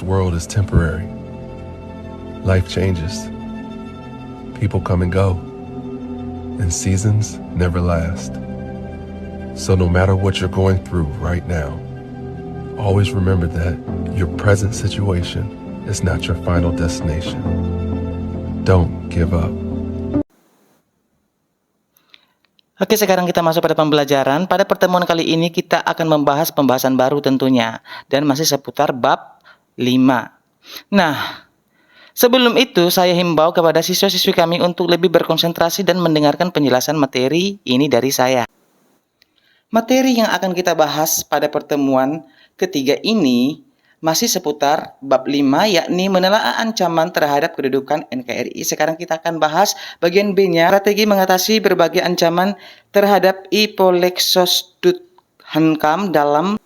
this world is temporary. Life changes. People come and go. And seasons never last. So no matter what you're going through right now, always remember that your present situation is not your final destination. Don't give up. Oke, sekarang kita masuk pada pembelajaran. Pada pertemuan kali ini kita akan membahas pembahasan baru tentunya. Dan masih seputar bab 5. Nah, sebelum itu saya himbau kepada siswa-siswi kami untuk lebih berkonsentrasi dan mendengarkan penjelasan materi ini dari saya. Materi yang akan kita bahas pada pertemuan ketiga ini masih seputar bab 5, yakni menelaah ancaman terhadap kedudukan NKRI. Sekarang kita akan bahas bagian B-nya, strategi mengatasi berbagai ancaman terhadap Ipolexosdut-Hankam dalam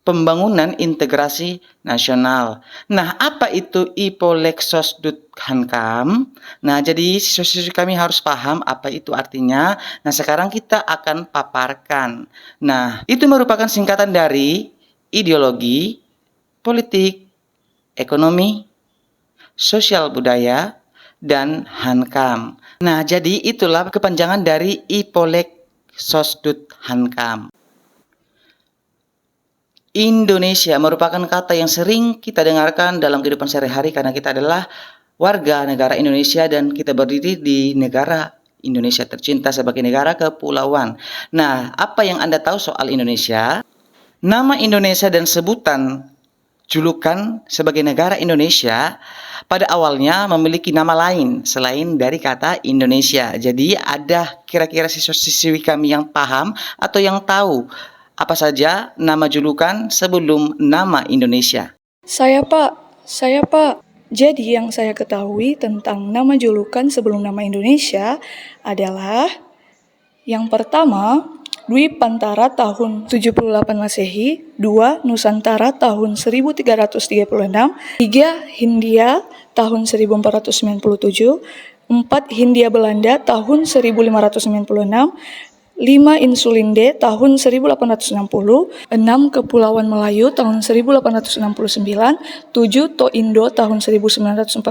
pembangunan integrasi nasional. Nah, apa itu Ipolexosdut-Hankam? Nah, jadi siswa-siswi kami harus paham apa itu artinya. Nah, sekarang kita akan paparkan. Nah, itu merupakan singkatan dari ideologi, politik, ekonomi, sosial budaya, dan Hankam. Nah, jadi itulah kepanjangan dari Ipolexosdut-Hankam. Indonesia merupakan kata yang sering kita dengarkan dalam kehidupan sehari-hari karena kita adalah warga negara Indonesia dan kita berdiri di negara Indonesia tercinta sebagai negara kepulauan. Nah, apa yang Anda tahu soal Indonesia? Nama Indonesia dan sebutan julukan sebagai negara Indonesia pada awalnya memiliki nama lain selain dari kata Indonesia. Jadi ada kira-kira siswa-siswi kami yang paham atau yang tahu apa saja nama julukan sebelum nama Indonesia? Saya Pak. Jadi yang saya ketahui tentang nama julukan sebelum nama Indonesia adalah yang pertama, Dwi Pantara tahun 78 Masehi, 2 Nusantara tahun 1336, 3 Hindia tahun 1497, 4 Hindia Belanda tahun 1596, 5 Insulinde tahun 1860, 6 Kepulauan Melayu tahun 1869, 7 Toindo tahun 1942,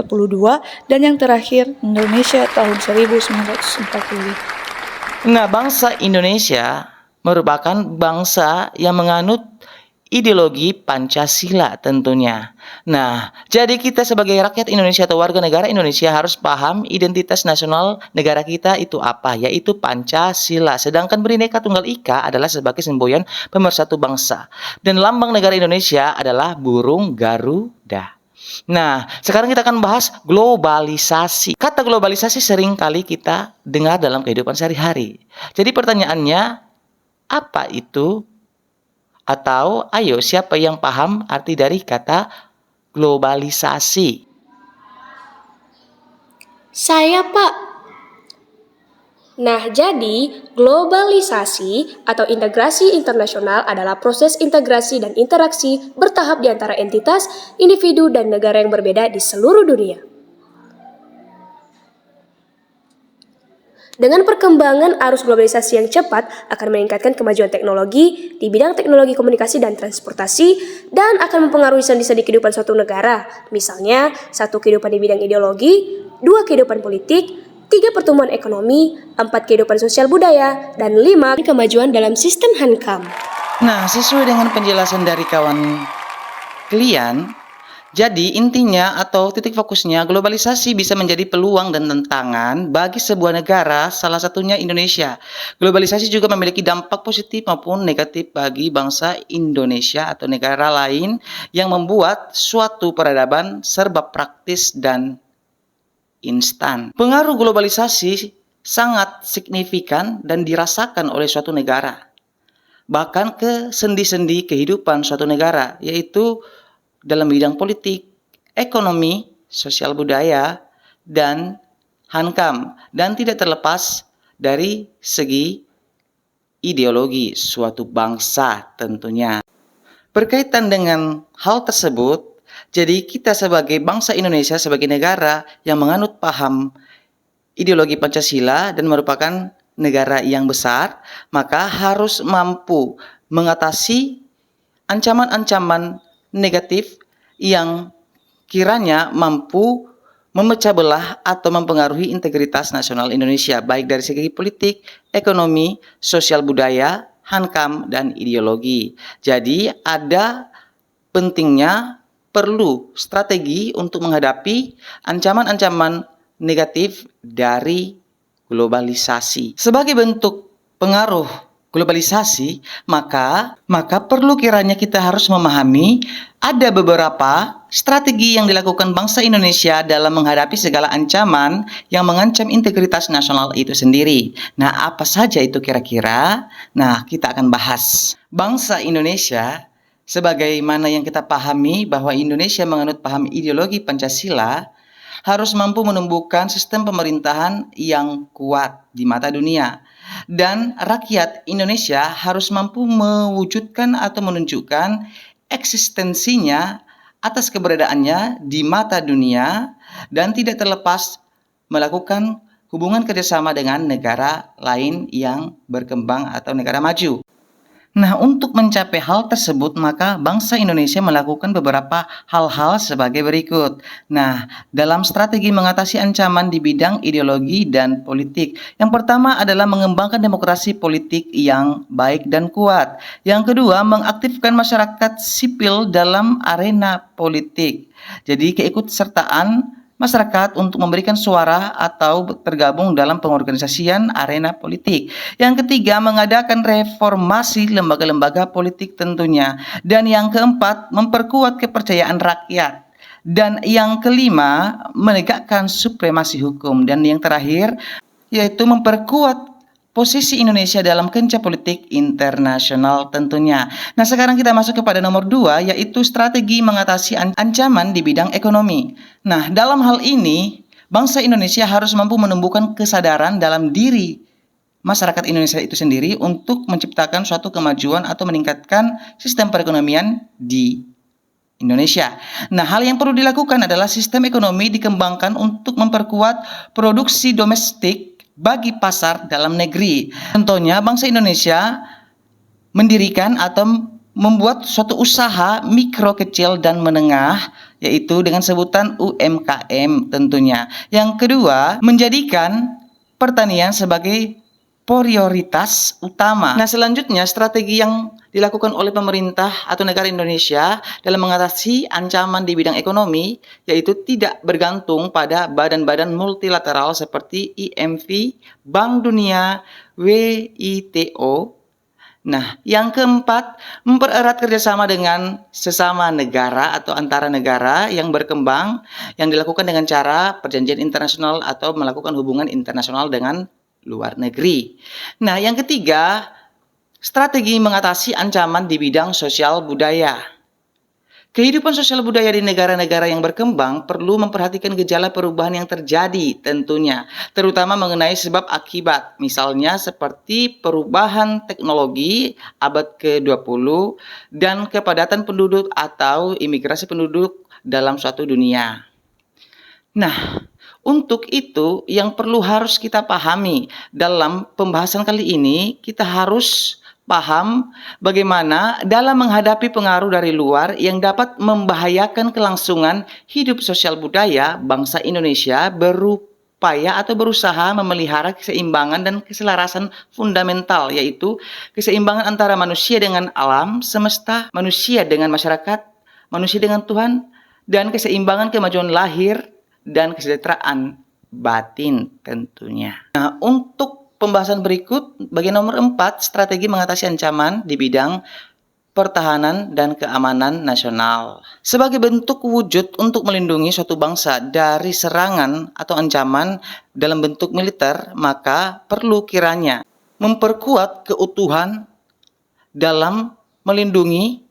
dan yang terakhir Indonesia tahun 1945. Nah, bangsa Indonesia merupakan bangsa yang menganut ideologi Pancasila tentunya. Nah, jadi kita sebagai rakyat Indonesia atau warga negara Indonesia harus paham identitas nasional negara kita itu apa, yaitu Pancasila. Sedangkan Bhinneka Tunggal Ika adalah sebagai semboyan pemersatu bangsa. Dan lambang negara Indonesia adalah burung Garuda. Nah, sekarang kita akan bahas globalisasi. Kata globalisasi sering kali kita dengar dalam kehidupan sehari-hari. Jadi pertanyaannya, apa itu? Atau ayo, siapa yang paham arti dari kata globalisasi? Saya, Pak. Nah, jadi globalisasi atau integrasi internasional adalah proses integrasi dan interaksi bertahap di antara entitas, individu, dan negara yang berbeda di seluruh dunia. Dengan perkembangan arus globalisasi yang cepat akan meningkatkan kemajuan teknologi di bidang teknologi komunikasi dan transportasi dan akan mempengaruhi sendi-sendi kehidupan suatu negara. Misalnya, 1 kehidupan di bidang ideologi, 2 kehidupan politik, 3 pertumbuhan ekonomi, 4 kehidupan sosial budaya, dan 5 kemajuan dalam sistem Hankam. Nah, sesuai dengan penjelasan dari kawan kalian, jadi intinya atau titik fokusnya globalisasi bisa menjadi peluang dan tantangan bagi sebuah negara, salah satunya Indonesia. Globalisasi juga memiliki dampak positif maupun negatif bagi bangsa Indonesia atau negara lain yang membuat suatu peradaban serba praktis dan instan. Pengaruh globalisasi sangat signifikan dan dirasakan oleh suatu negara, bahkan ke sendi-sendi kehidupan suatu negara, yaitu dalam bidang politik, ekonomi, sosial budaya, dan Hankam, dan tidak terlepas dari segi ideologi suatu bangsa tentunya. Berkaitan dengan hal tersebut, jadi kita sebagai bangsa Indonesia, sebagai negara yang menganut paham ideologi Pancasila dan merupakan negara yang besar, maka harus mampu mengatasi ancaman-ancaman negatif yang kiranya mampu memecah belah atau mempengaruhi integritas nasional Indonesia, baik dari segi politik, ekonomi, sosial budaya, hankam, dan ideologi. Jadi ada pentingnya perlu strategi untuk menghadapi ancaman-ancaman negatif dari globalisasi. Sebagai bentuk pengaruh globalisasi, maka perlu kiranya kita harus memahami ada beberapa strategi yang dilakukan bangsa Indonesia dalam menghadapi segala ancaman yang mengancam integritas nasional itu sendiri. Nah, apa saja itu kira-kira? Nah, kita akan bahas. Bangsa Indonesia, sebagaimana yang kita pahami bahwa Indonesia menganut paham ideologi Pancasila, harus mampu menumbuhkan sistem pemerintahan yang kuat di mata dunia. Dan rakyat Indonesia harus mampu mewujudkan atau menunjukkan eksistensinya atas keberadaannya di mata dunia dan tidak terlepas melakukan hubungan kerjasama dengan negara lain yang berkembang atau negara maju. Nah, untuk mencapai hal tersebut, maka bangsa Indonesia melakukan beberapa hal-hal sebagai berikut. Nah, dalam strategi mengatasi ancaman di bidang ideologi dan politik, yang pertama adalah mengembangkan demokrasi politik yang baik dan kuat. Yang kedua, mengaktifkan masyarakat sipil dalam arena politik. Jadi, keikutsertaan masyarakat untuk memberikan suara atau tergabung dalam pengorganisasian arena politik. Yang ketiga, mengadakan reformasi lembaga-lembaga politik tentunya. Dan yang keempat, memperkuat kepercayaan rakyat. Dan yang kelima, menegakkan supremasi hukum. Dan yang terakhir, yaitu memperkuat posisi Indonesia dalam kancah politik internasional tentunya. Nah, sekarang kita masuk kepada nomor 2, yaitu strategi mengatasi ancaman di bidang ekonomi. Nah, dalam hal ini, bangsa Indonesia harus mampu menumbuhkan kesadaran dalam diri masyarakat Indonesia itu sendiri untuk menciptakan suatu kemajuan atau meningkatkan sistem perekonomian di Indonesia. Nah, hal yang perlu dilakukan adalah sistem ekonomi dikembangkan untuk memperkuat produksi domestik bagi pasar dalam negeri. Contohnya, bangsa Indonesia mendirikan atau membuat suatu usaha mikro, kecil, dan menengah, yaitu dengan sebutan UMKM tentunya. Yang kedua, menjadikan pertanian sebagai prioritas utama. Nah, selanjutnya strategi yang dilakukan oleh pemerintah atau negara Indonesia dalam mengatasi ancaman di bidang ekonomi yaitu tidak bergantung pada badan-badan multilateral seperti IMF, Bank Dunia, WTO. Nah, yang keempat, mempererat kerjasama dengan sesama negara atau antara negara yang berkembang yang dilakukan dengan cara perjanjian internasional atau melakukan hubungan internasional dengan luar negeri. Nah, yang ketiga, strategi mengatasi ancaman di bidang sosial budaya. Kehidupan sosial budaya di negara-negara yang berkembang perlu memperhatikan gejala perubahan yang terjadi tentunya, terutama mengenai sebab akibat, misalnya seperti perubahan teknologi abad ke-20 dan kepadatan penduduk atau imigrasi penduduk dalam suatu dunia. Nah, untuk itu yang harus kita pahami dalam pembahasan kali ini, kita harus paham bagaimana dalam menghadapi pengaruh dari luar yang dapat membahayakan kelangsungan hidup sosial budaya, bangsa Indonesia berupaya atau berusaha memelihara keseimbangan dan keselarasan fundamental, yaitu keseimbangan antara manusia dengan alam semesta, manusia dengan masyarakat, manusia dengan Tuhan, dan keseimbangan kemajuan lahir dan kesejahteraan batin tentunya. Nah, untuk pembahasan berikut, bagian nomor 4, strategi mengatasi ancaman di bidang pertahanan dan keamanan nasional. Sebagai bentuk wujud untuk melindungi suatu bangsa dari serangan atau ancaman dalam bentuk militer, maka perlu kiranya memperkuat keutuhan dalam melindungi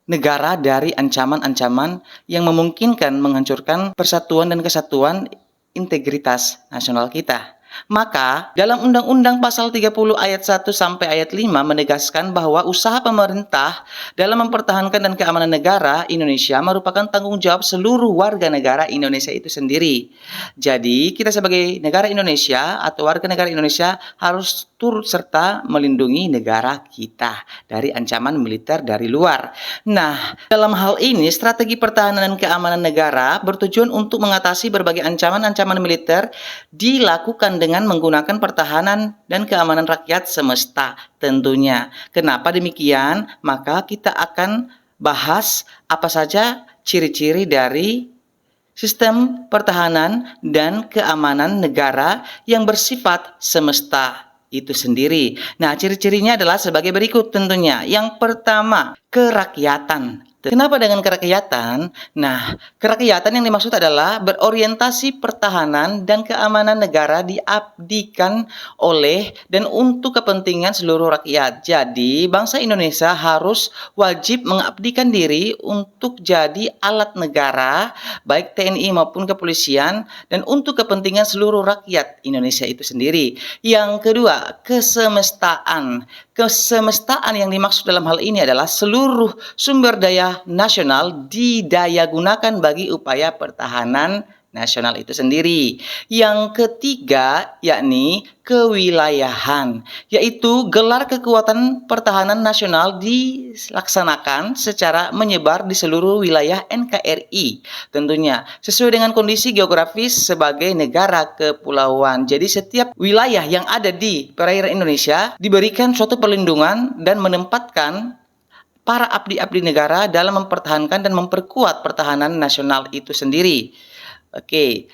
negara dari ancaman-ancaman yang memungkinkan menghancurkan persatuan dan kesatuan integritas nasional kita. Maka, dalam Undang-Undang Pasal 30 ayat 1 sampai ayat 5 menegaskan bahwa usaha pemerintah dalam mempertahankan dan keamanan negara Indonesia merupakan tanggung jawab seluruh warga negara Indonesia itu sendiri. Jadi, kita sebagai negara Indonesia atau warga negara Indonesia harus turut serta melindungi negara kita dari ancaman militer dari luar. Nah, dalam hal ini, strategi pertahanan dan keamanan negara bertujuan untuk mengatasi berbagai ancaman-ancaman militer dilakukan dengan menggunakan pertahanan dan keamanan rakyat semesta tentunya. Kenapa demikian? Maka kita akan bahas apa saja ciri-ciri dari sistem pertahanan dan keamanan negara yang bersifat semesta itu sendiri. Nah, ciri-cirinya adalah sebagai berikut tentunya. Yang pertama, kerakyatan. Kenapa dengan kerakyatan? Nah, kerakyatan yang dimaksud adalah berorientasi pertahanan dan keamanan negara diabdikan oleh dan untuk kepentingan seluruh rakyat. Jadi, bangsa Indonesia harus wajib mengabdikan diri untuk jadi alat negara, baik TNI maupun kepolisian, dan untuk kepentingan seluruh rakyat Indonesia itu sendiri. Yang kedua, kesemestaan. Kesemestaan yang dimaksud dalam hal ini adalah seluruh sumber daya nasional didayagunakan bagi upaya pertahanan nasional itu sendiri. Yang ketiga yakni kewilayahan, yaitu gelar kekuatan pertahanan nasional dilaksanakan secara menyebar di seluruh wilayah NKRI, tentunya sesuai dengan kondisi geografis sebagai negara kepulauan. Jadi setiap wilayah yang ada di perairan Indonesia diberikan suatu perlindungan dan menempatkan para abdi-abdi negara dalam mempertahankan dan memperkuat pertahanan nasional itu sendiri. Oke.